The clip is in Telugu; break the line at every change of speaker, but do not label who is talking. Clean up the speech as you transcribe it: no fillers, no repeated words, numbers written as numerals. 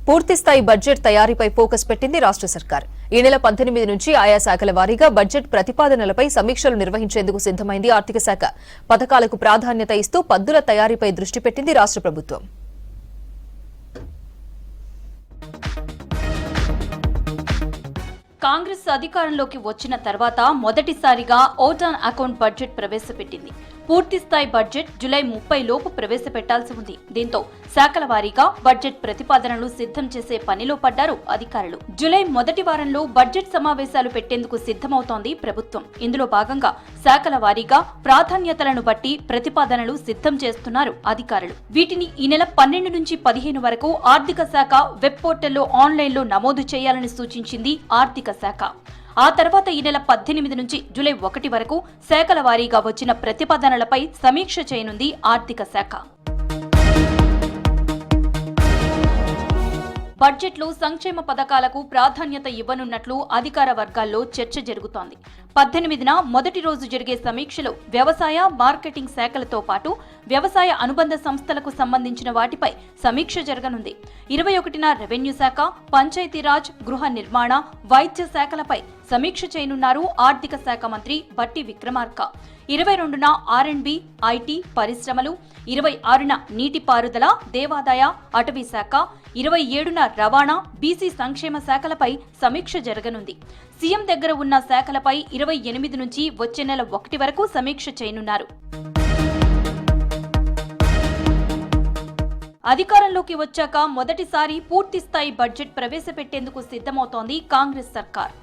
పూర్తిస్థాయి బడ్జెట్ తయారీపై ఫోకస్ పెట్టింది రాష్ట్ర సర్కార్. ఈ నెల 18 నుంచి ఆయా శాఖల వారీగా బడ్జెట్ ప్రతిపాదనలపై సమీక్షలు నిర్వహించేందుకు సిద్దమైంది ఆర్థిక శాఖ. పథకాలకు ప్రాధాన్యత ఇస్తూ పద్దుల తయారీపై దృష్టి పెట్టింది రాష్ట్ర ప్రభుత్వం.
కాంగ్రెస్ అధికారంలోకి వచ్చిన తర్వాత మొదటిసారిగా ఓట్ ఆన్ అకౌంట్ బడ్జెట్ ప్రవేశపెట్టింది. పూర్తిస్థాయి బడ్జెట్ జూలై 30 లోపు ప్రవేశపెట్టాల్సి ఉంది. దీంతో శాఖల వారీగా బడ్జెట్ ప్రతిపాదనలు సిద్ధం చేసే పనిలో పడ్డారు అధికారులు. జూలై మొదటి వారంలో బడ్జెట్ సమావేశాలు పెట్టేందుకు సిద్ధమవుతోంది ప్రభుత్వం. ఇందులో భాగంగా శాఖల వారీగా ప్రాధాన్యతలను బట్టి ప్రతిపాదనలు సిద్ధం చేస్తున్నారు అధికారులు. వీటిని ఈ నెల 12 నుంచి 15 వరకు ఆర్థిక శాఖ వెబ్ పోర్టల్లో ఆన్లైన్లో నమోదు చేయాలని సూచించింది ఆర్థిక శాఖ. ఆ తర్వాత ఈ నెల 18 నుంచి జూలై 1 వరకు శాఖల వారీగా వచ్చిన ప్రతిపాదనలపై సమీక్ష చేయనుంది ఆర్థిక శాఖ. బడ్జెట్లో సంక్షేమ పథకాలకు ప్రాధాన్యత ఇవ్వనున్నట్లు అధికార వర్గాల్లో చర్చ జరుగుతోంది. 18న మొదటి రోజు జరిగే సమీక్షలో వ్యవసాయ, మార్కెటింగ్ శాఖలతో పాటు వ్యవసాయ అనుబంధ సంస్థలకు సంబంధించిన వాటిపై సమీక్ష జరగనుంది. 21న రెవెన్యూ శాఖ, పంచాయతీరాజ్, గృహ నిర్మాణ, వైద్య శాఖలపై సమీక్ష చేయనున్నారు ఆర్థిక శాఖ మంత్రి బట్టి విక్రమార్క. 22న R&B, IT, పరిశ్రమలు, 26న నీటిపారుదల, దేవాదాయ, అటవీ శాఖ, 27న రవాణా, బీసీ సంక్షేమ శాఖలపై సమీక్ష జరగనుంది. సీఎం దగ్గర ఉన్న శాఖలపై 28 నుంచి వచ్చే నెల 1 వరకు సమీక్ష చేయనున్నారు. అధికారంలోకి వచ్చాక మొదటిసారి పూర్తిస్థాయి బడ్జెట్ ప్రవేశపెట్టేందుకు సిద్ధమవుతోంది కాంగ్రెస్ సర్కార్.